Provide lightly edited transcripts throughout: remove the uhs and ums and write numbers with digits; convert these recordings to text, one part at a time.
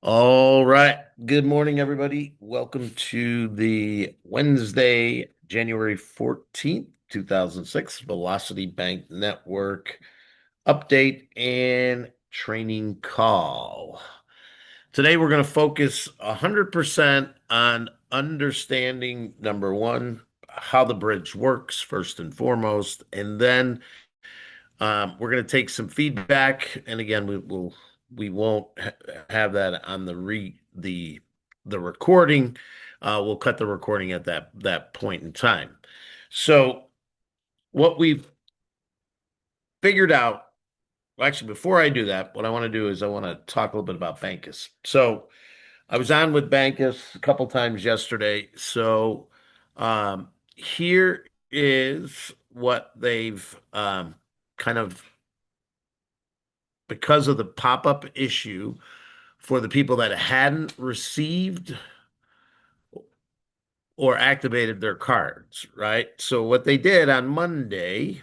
All right. Good morning, everybody. Welcome to the Wednesday, January 14th, 2006 Velocity Bank Network update and training call. Today, we're going to focus 100% on understanding number one, how the bridge works, first and foremost, and then we're going to take some feedback, and again, we won't have that on the recording. We'll cut the recording at that point in time. So what we've figured out, well, actually, before I do that, what I want to do is I want to talk a little bit about Bancus. So I was on with Bancus a couple times yesterday. So here is what they've kind of because of the pop-up issue for the people that hadn't received or activated their cards, right? So what they did on Monday,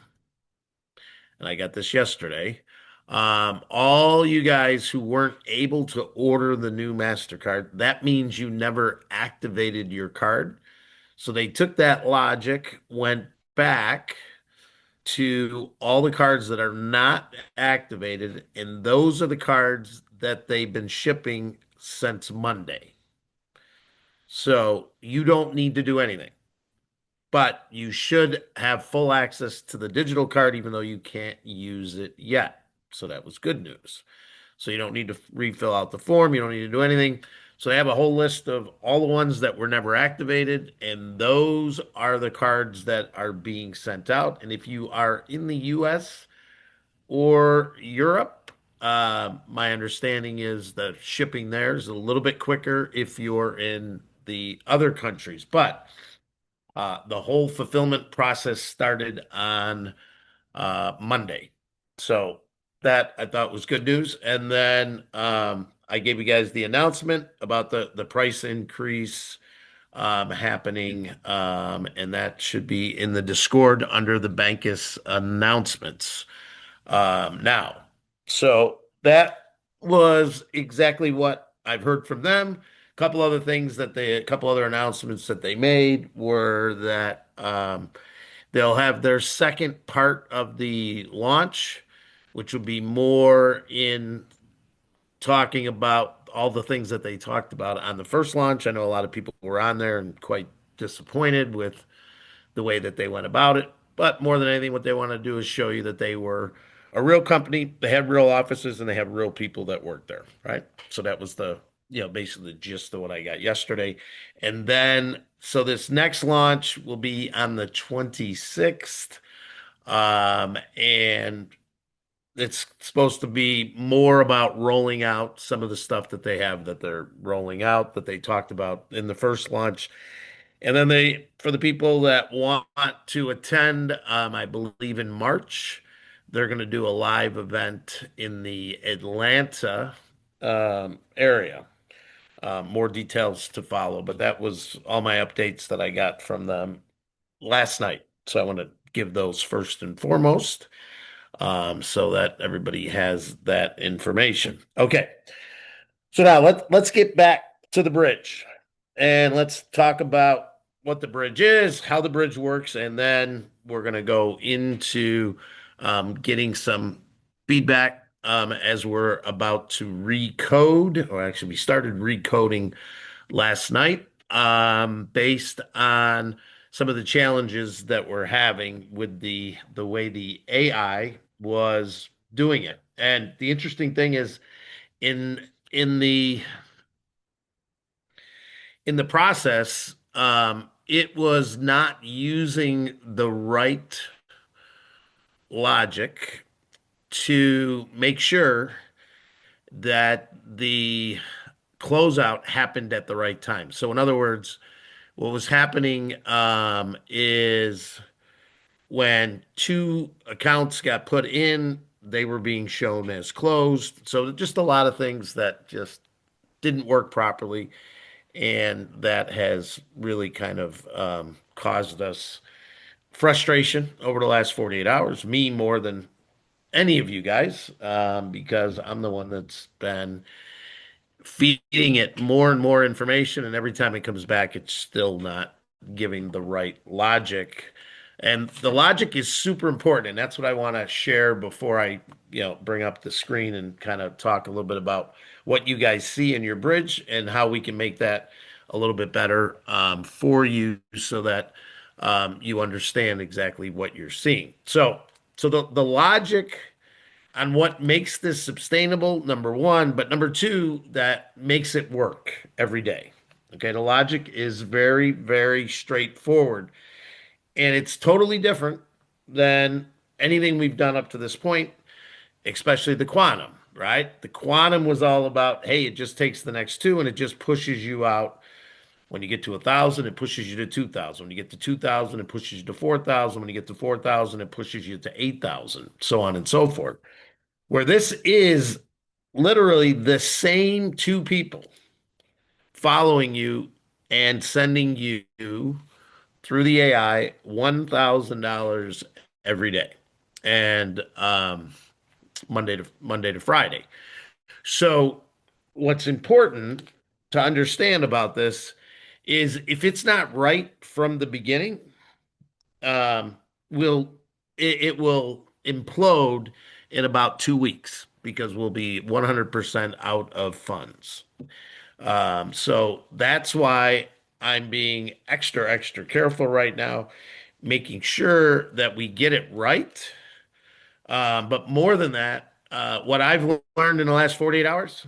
and I got this yesterday, all you guys who weren't able to order the new MasterCard, that means you never activated your card. So they took that logic, went back to all the cards that are not activated, and those are the cards that they've been shipping since Monday. So you don't need to do anything, but you should have full access to the digital card, even though you can't use it yet. So that was good news. So you don't need to refill out the form, you don't need to do anything. So they have a whole list of all the ones that were never activated, and those are the cards that are being sent out. And if you are in the US, or Europe. My understanding is the shipping there is a little bit quicker if you're in the other countries, but the whole fulfillment process started on Monday. So that I thought was good news. And then I gave you guys the announcement about the price increase happening, and that should be in the Discord under the Bancus announcements now. So that was exactly what I've heard from them. A couple other announcements that they made were that they'll have their second part of the launch, which will be more in talking about all the things that they talked about on the first launch. I know a lot of people were on there and quite disappointed with the way that they went about it. But more than anything, what they want to do is show you that they were a real company. They had real offices and they have real people that work there, right? So that was basically the gist of what I got yesterday. And then, so this next launch will be on the 26th. And it's supposed to be more about rolling out some of the stuff that they have that they're rolling out that they talked about in the first launch. And then for the people that want to attend, I believe in March, they're going to do a live event in the Atlanta area. More details to follow, but that was all my updates that I got from them last night. So I want to give those first and foremost, so that everybody has that information. Okay, so now let's get back to the bridge and let's talk about what the bridge is, how the bridge works, and then we're going to go into getting some feedback as we're about to recode, or actually, we started recoding last night based on some of the challenges that we're having with the way the AI was doing it. And the interesting thing is in in the in the process, it was not using the right logic to make sure that the closeout happened at the right time. So, in other words, what was happening is when two accounts got put in, they were being shown as closed. So, just a lot of things that just didn't work properly. And that has really kind of caused us frustration over the last 48 hours, me more than any of you guys, because I'm the one that's been feeding it more and more information, and every time it comes back, it's still not giving the right logic. And the logic is super important, and that's what I want to share before I, bring up the screen and kind of talk a little bit about what you guys see in your bridge and how we can make that a little bit better for you so that you understand exactly what you're seeing. So the logic on what makes this sustainable, number one, but number two, that makes it work every day. Okay, the logic is very, very straightforward, and it's totally different than anything we've done up to this point, especially the quantum, right? The quantum was all about, hey, it just takes the next two and it just pushes you out. When you get to 1,000, it pushes you to 2,000. When you get to 2,000, it pushes you to 4,000. When you get to 4,000, it pushes you to 8,000, so on and so forth. Where this is literally the same two people following you and sending you through the AI $1,000 every day, and Monday to Friday. So, what's important to understand about this is if it's not right from the beginning, um, will it will implode in about 2 weeks because we'll be 100% out of funds. So that's why I'm being extra, extra careful right now, making sure that we get it right. But more than that, what I've learned in the last 48 hours,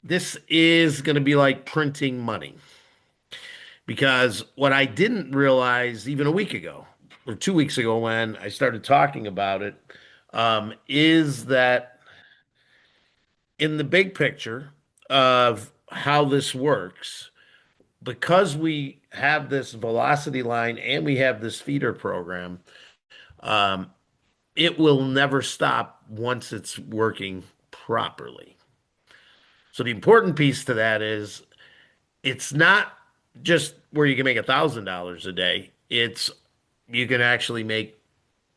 this is going to be like printing money. Because what I didn't realize even a week ago or 2 weeks ago when I started talking about it, is that in the big picture of how this works, because we have this velocity line and we have this feeder program, um, it will never stop once it's working properly. So the important piece to that is it's not just where you can make $1,000 a day. It's you can actually make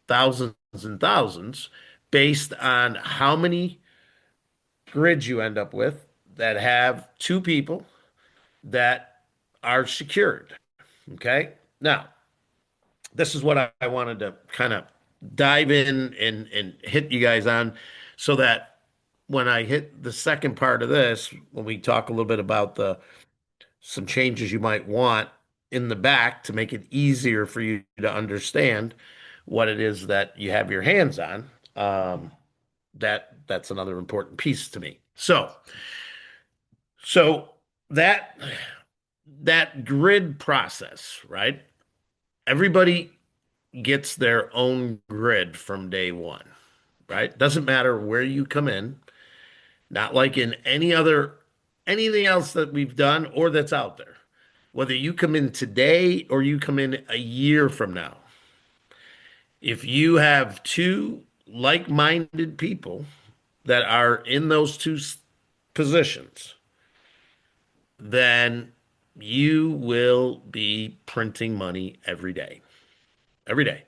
thousands and thousands based on how many grids you end up with that have two people that are secured. Okay. Now, this is what I wanted to kind of dive in and hit you guys on so that when I hit the second part of this, when we talk a little bit about the some changes you might want in the back to make it easier for you to understand what it is that you have your hands on. That's another important piece to me. So that that grid process, right? Everybody gets their own grid from day one, right? Doesn't matter where you come in, not like in anything else that we've done or that's out there. Whether you come in today or you come in a year from now, if you have two like-minded people that are in those two positions, then you will be printing money every day. Every day.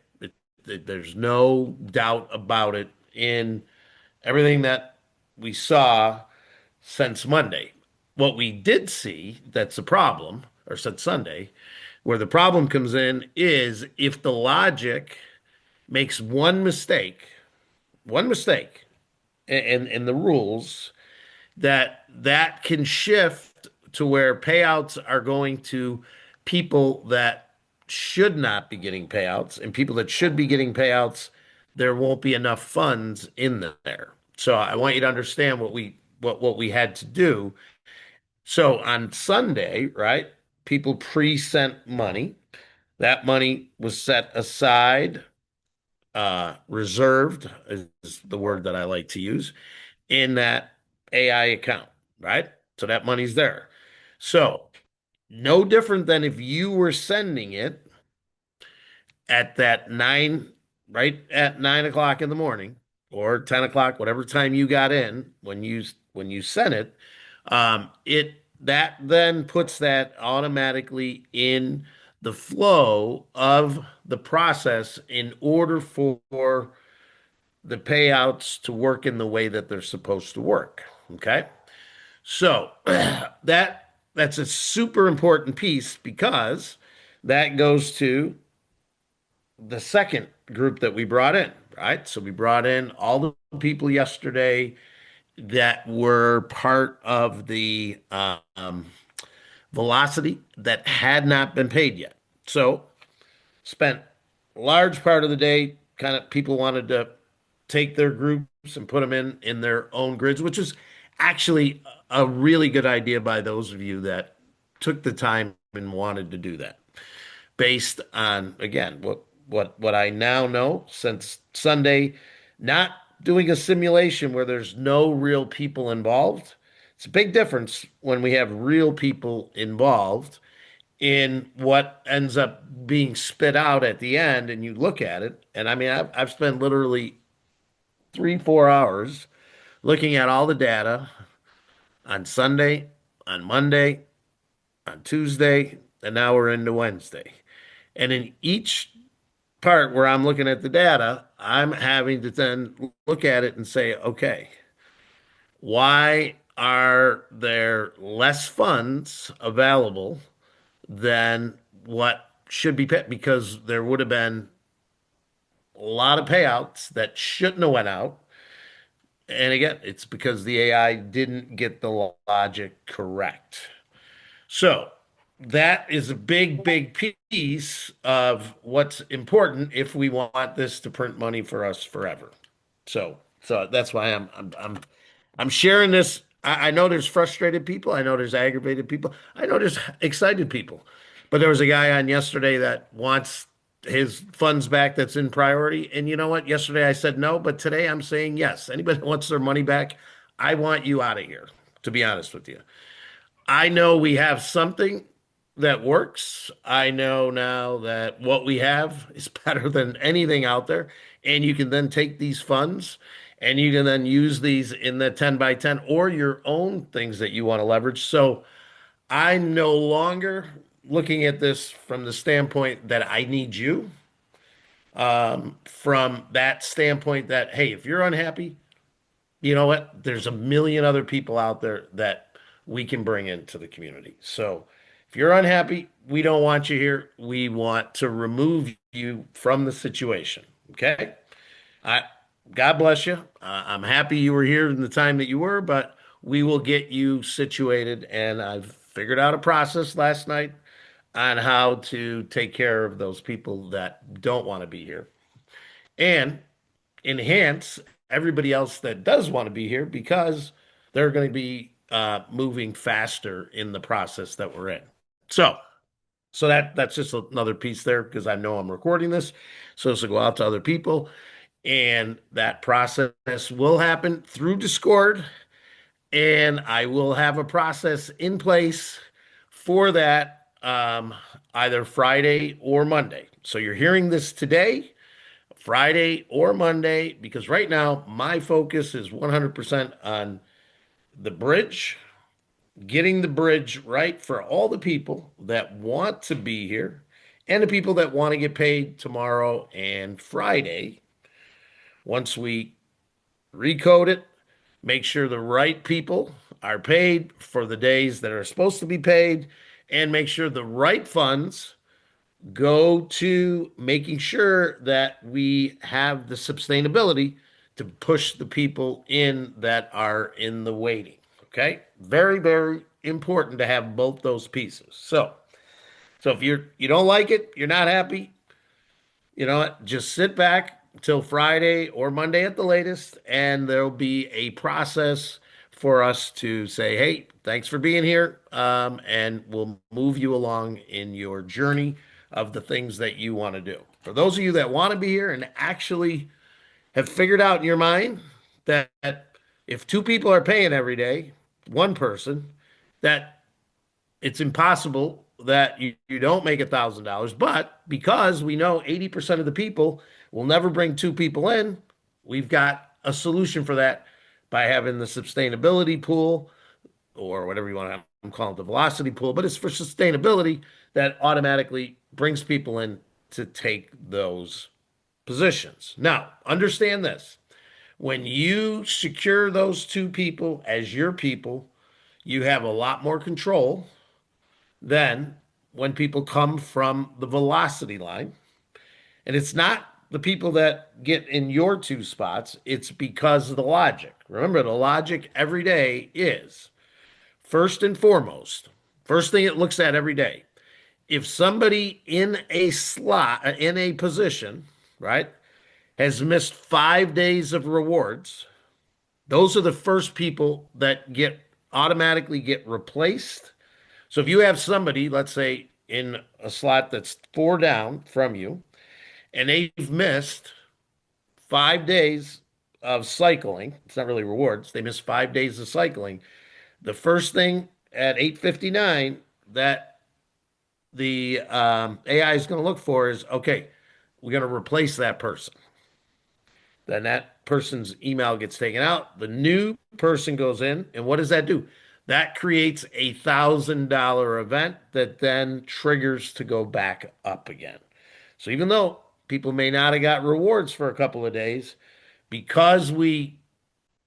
There's no doubt about it in everything that we saw since Monday. What we did see that's a problem, or since Sunday, where the problem comes in is if the logic makes one mistake in the rules, that can shift to where payouts are going to people that should not be getting payouts, and people that should be getting payouts, there won't be enough funds in there. So I want you to understand what we had to do. So on Sunday, right, people pre-sent money. That money was set aside, reserved is the word that I like to use, in that AI account, right? So that money's there. So no different than if you were sending it at that right at 9 o'clock in the morning or 10 o'clock, whatever time you got in when you sent it, it that then puts that automatically in the flow of the process in order for the payouts to work in the way that they're supposed to work. Okay. So that's a super important piece because that goes to the second group that we brought in, right? So we brought in all the people yesterday that were part of the velocity that had not been paid yet. So spent a large part of the day kind of people wanted to take their groups and put them in their own grids, which is actually a really good idea by those of you that took the time and wanted to do that based on again what I now know since Sunday, not doing a simulation where there's no real people involved. It's a big difference when we have real people involved in what ends up being spit out at the end and you look at it. And I mean, I've spent literally 3 4 hours looking at all the data on Sunday, on Monday, on Tuesday, and now we're into Wednesday. And in each part where I'm looking at the data, I'm having to then look at it and say, okay, why are there less funds available than what should be paid? Because there would have been a lot of payouts that shouldn't have went out. And again, it's because the AI didn't get the logic correct. So that is a big piece of what's important if we want this to print money for us forever. So that's why I'm sharing this. I know there's frustrated people. I know there's aggravated people. I know there's excited people. But there was a guy on yesterday that wants his funds back that's in priority. And you know what? Yesterday I said no, but today I'm saying yes. Anybody that wants their money back, I want you out of here, to be honest with you. I know we have something that works. I know now that what we have is better than anything out there. And you can then take these funds and you can then use these in the 10 by 10 or your own things that you want to leverage. So I'm no longer looking at this from the standpoint that I need you, from that standpoint that, hey, if you're unhappy, you know what? There's a million other people out there that we can bring into the community. So if you're unhappy, we don't want you here. We want to remove you from the situation. Okay? I God bless you. I'm happy you were here in the time that you were, but we will get you situated. And I've figured out a process last night on how to take care of those people that don't want to be here and enhance everybody else that does want to be here because they're going to be moving faster in the process that we're in. So, so that's just another piece there because I know I'm recording this, so this will go out to other people, and that process will happen through Discord, and I will have a process in place for that either Friday or Monday. So you're hearing this today. Friday or Monday, because right now my focus is 100% on the bridge, getting the bridge right for all the people that want to be here and the people that want to get paid tomorrow and Friday. Once we recode it, make sure the right people are paid for the days that are supposed to be paid, and make sure the right funds go to making sure that we have the sustainability to push the people in that are in the waiting. Okay. Very important to have both those pieces. So if you don't like it, you're not happy, you know what? Just sit back till Friday or Monday at the latest, and there'll be a process for us to say, hey, thanks for being here. And we'll move you along in your journey of the things that you want to do. For those of you that want to be here and actually have figured out in your mind that if two people are paying every day, one person, that it's impossible that you don't make $1,000. But because we know 80% of the people will never bring two people in, we've got a solution for that by having the sustainability pool or whatever you want to have. I'm calling it the velocity pool, but it's for sustainability that automatically brings people in to take those positions. Now, understand this. When you secure those two people as your people, You have a lot more control than when people come from the velocity line. And it's not the people that get in your two spots, it's because of the logic. Remember, the logic every day is first and foremost, first thing it looks at every day. If somebody in a slot, in a position, right, has missed 5 days of rewards, those are the first people that get automatically get replaced. So if you have somebody, let's say in a slot that's four down from you, and they've missed 5 days of cycling, it's not really rewards, they missed 5 days of cycling. The first thing at 8:59 that the AI is going to look for is okay, we're going to replace that person. Then that person's email gets taken out. The new person goes in, and what does that do? That creates $1,000 event that then triggers to go back up again. So even though people may not have got rewards for a couple of days, because we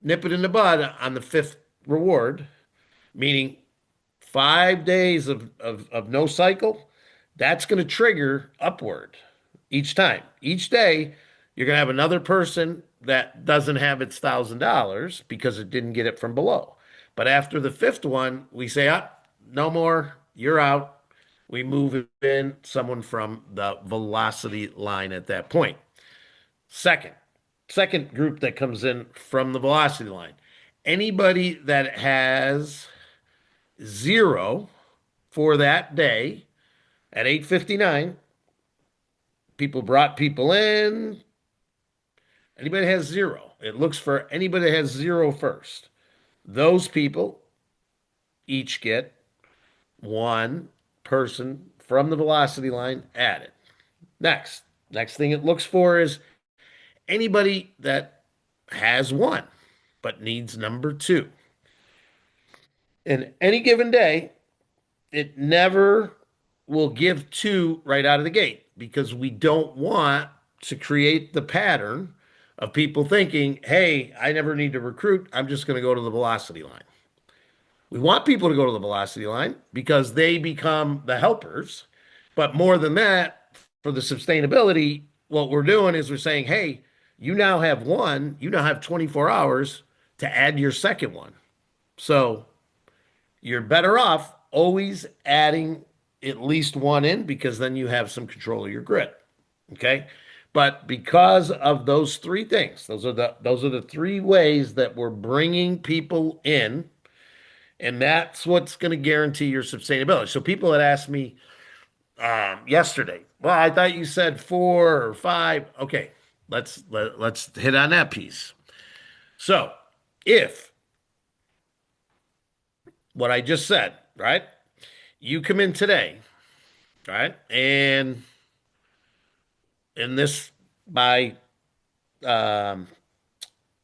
nip it in the bud on the fifth reward, meaning 5 days of no cycle, that's going to trigger upward each time. Each day, you're going to have another person that doesn't have its $1,000 because it didn't get it from below. But after the fifth one, we say, no more, you're out. We move in someone from the velocity line at that point. Second, second group that comes in from the velocity line. Anybody that has zero for that day at 8:59, people brought people in. Anybody that has zero, it looks for anybody that has zero first. Those people each get one person from the velocity line added. Next thing it looks for is anybody that has one but needs number two. In any given day, it never will give two right out of the gate because we don't want to create the pattern of people thinking, hey, I never need to recruit. I'm just going to go to the velocity line. We want people to go to the velocity line because they become the helpers. But more than that, for the sustainability, what we're doing is we're saying, hey, you now have one, you now have 24 hours to add your second one. So you're better off always adding at least one in because then you have some control of your grid. Okay. But because of those three things, those are the three ways that we're bringing people in, and that's what's going to guarantee your sustainability. So people had asked me yesterday, well, I thought you said four or five. Okay, let's hit on that piece. So if what I just said, right? You come in today, right? And in this by um,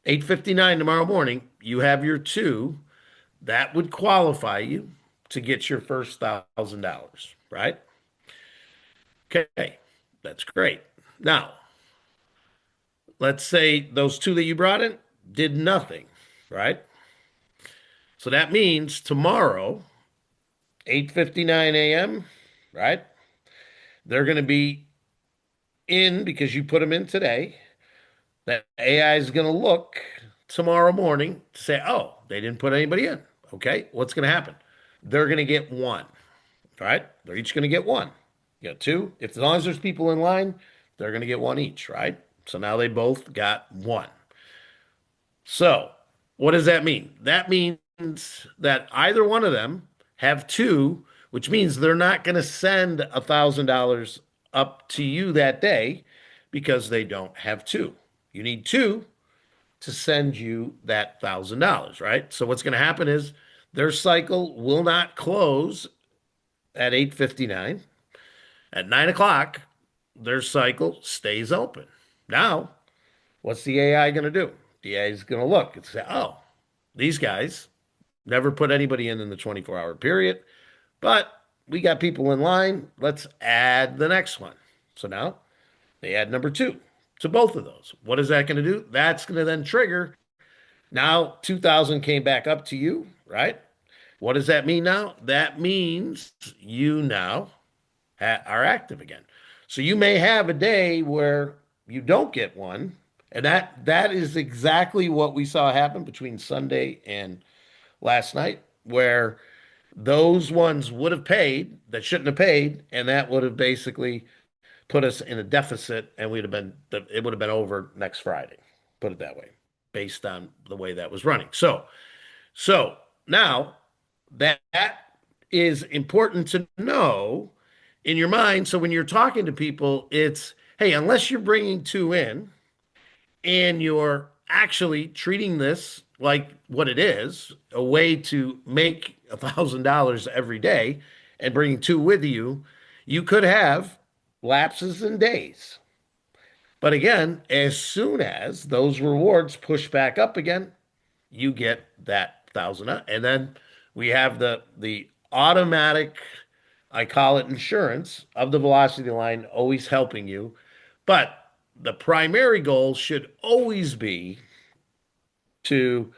8:59 tomorrow morning, you have your two. That would qualify you to get your first $1,000, right? Okay, that's great. Now, let's say those two that you brought in did nothing, right? So that means tomorrow, 8:59 a.m., right? They're going to be in because you put them in today. That AI is going to look tomorrow morning to say, oh, they didn't put anybody in. Okay, what's going to happen? They're going to get one, right? They're each going to get one. You got two. If as long as there's people in line, they're going to get one each, right? So now they both got one. So what does that mean? That means that either one of them have two, which means they're not going to send $1,000 up to you that day because they don't have two. You need two to send you that $1,000, right? So what's going to happen is their cycle will not close at 8:59. At 9 o'clock, their cycle stays open. Now, what's the AI going to do? The AI is going to look and say, oh, these guys never put anybody in the 24-hour period, but we got people in line. Let's add the next one. So now they add number two to both of those. What is that going to do? That's going to then trigger. Now 2,000 came back up to you, right? What does that mean now? That means you now are active again. So you may have a day where you don't get one, and that is exactly what we saw happen between Sunday and last night, where those ones would have paid that shouldn't have paid, and that would have basically put us in a deficit, and it would have been over next Friday. Put it that way, based on the way that was running. So now that is important to know in your mind. So when you're talking to people, it's, hey, unless you're bringing two in and you're actually treating this like what it is, a way to make $1,000 every day and bringing two with you, you could have lapses in days. But again, as soon as those rewards push back up again, you get that thousand, and then we have the automatic, I call it insurance of the velocity line, always helping you. But the primary goal should always be to,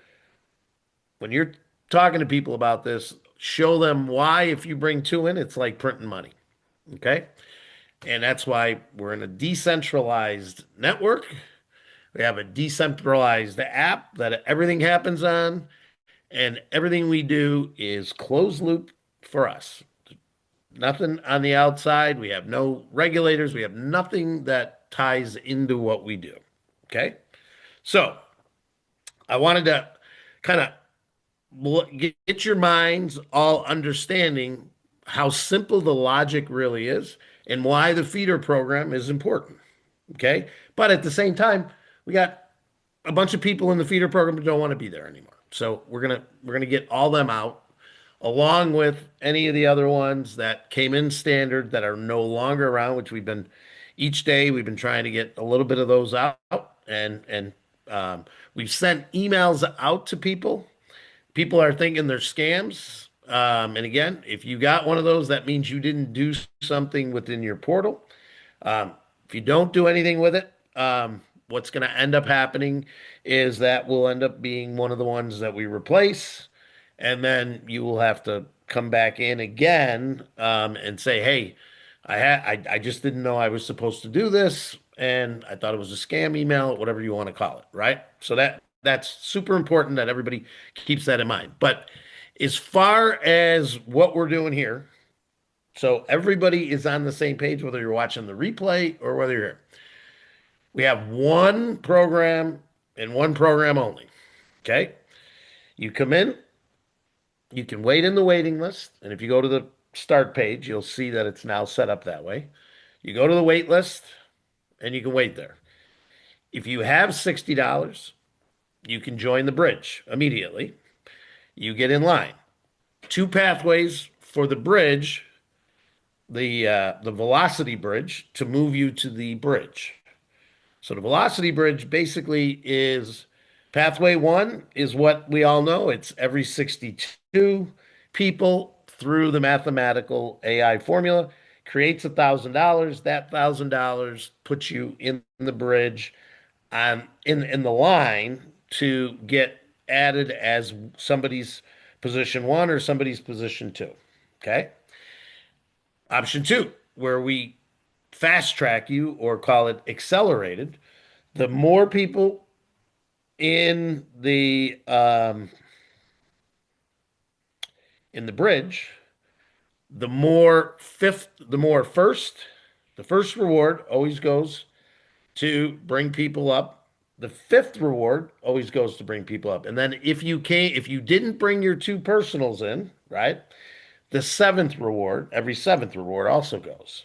when you're talking to people about this, show them why if you bring two in, it's like printing money. Okay. And that's why we're in a decentralized network. We have a decentralized app that everything happens on. And everything we do is closed loop for us. Nothing on the outside. We have no regulators. We have nothing that ties into what we do. Okay. So I wanted to kind of get your minds all understanding how simple the logic really is and why the feeder program is important. Okay. But at the same time, we got a bunch of people in the feeder program who don't want to be there anymore. So we're gonna get all them out, along with any of the other ones that came in standard that are no longer around, which each day we've been trying to get a little bit of those out, and we've sent emails out to people. People are thinking they're scams. And again, if you got one of those, that means you didn't do something within your portal. If you don't do anything with it, what's going to end up happening is that will end up being one of the ones that we replace, and then you will have to come back in again, and say, "Hey, I just didn't know I was supposed to do this, and I thought it was a scam email, whatever you want to call it." Right? So that's super important that everybody keeps that in mind. But as far as what we're doing here, so everybody is on the same page, whether you're watching the replay or whether you're here. We have one program and one program only. Okay. You come in, you can wait in the waiting list. And if you go to the start page, you'll see that it's now set up that way. You go to the wait list and you can wait there. If you have $60, you can join the bridge immediately. You get in line. Two pathways for the bridge, the velocity bridge, to move you to the bridge. So the velocity bridge basically is pathway one is what we all know. It's every 62 people through the mathematical AI formula creates $1,000. That $1,000 puts you in the bridge in the line to get added as somebody's position one or somebody's position two. Okay. Option two, where we fast track you or call it accelerated, the more people in the bridge, the first reward always goes to bring people up. The fifth reward always goes to bring people up. And then if you didn't bring your two personals in, right? The every seventh reward also goes.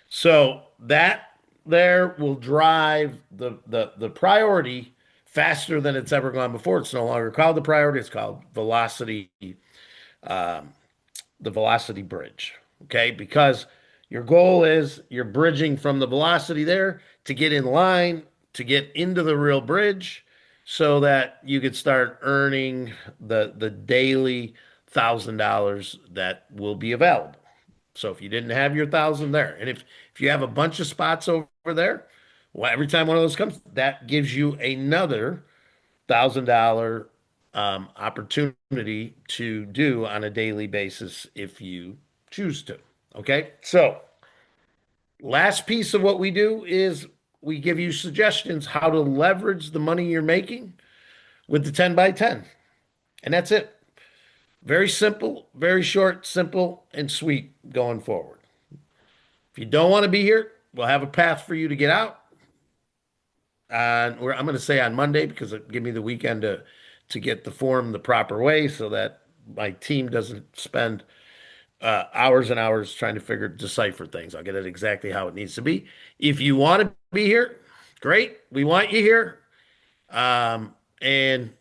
So that there will drive the priority faster than it's ever gone before. It's no longer called the priority, it's called velocity, um, the velocity bridge. Okay, because your goal is you're bridging from the velocity there to get in line to get into the real bridge so that you could start earning the daily $1,000 that will be available. So if you didn't have your thousand there, and if you have a bunch of spots over there, well, every time one of those comes, that gives you another $1,000 opportunity to do on a daily basis if you choose to. Okay. So, last piece of what we do is we give you suggestions how to leverage the money you're making with the 10 by 10. And that's it. Very simple, very short, simple, and sweet going forward. If you don't want to be here, we'll have a path for you to get out. Or I'm going to say on Monday because it give me the weekend to get the form the proper way so that my team doesn't spend hours and hours trying to decipher things. I'll get it exactly how it needs to be. If you want to be here, great. We want you here. And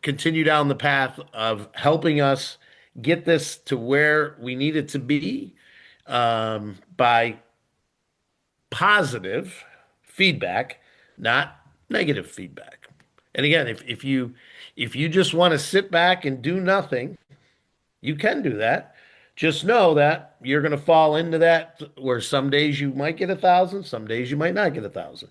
continue down the path of helping us get this to where we need it to be by positive feedback, not negative feedback. And again, if you just want to sit back and do nothing, you can do that. Just know that you're going to fall into that where some days you might get 1,000, some days you might not get 1,000.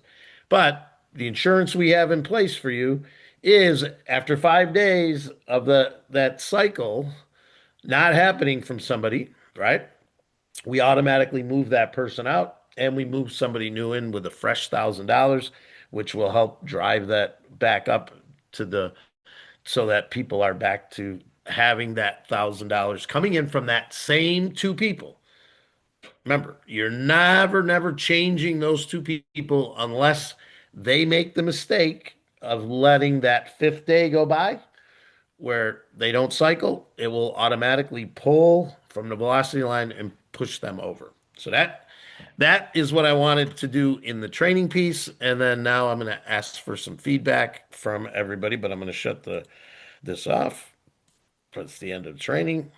But the insurance we have in place for you is after 5 days of that cycle not happening from somebody, right? We automatically move that person out and we move somebody new in with a fresh $1,000, which will help drive that back up to the so that people are back to having that $1,000 coming in from that same two people. Remember, you're never changing those two people unless they make the mistake of letting that fifth day go by where they don't cycle. It will automatically pull from the velocity line and push them over. So that is what I wanted to do in the training piece. And then now I'm going to ask for some feedback from everybody, but I'm going to shut this off. That's the end of the training.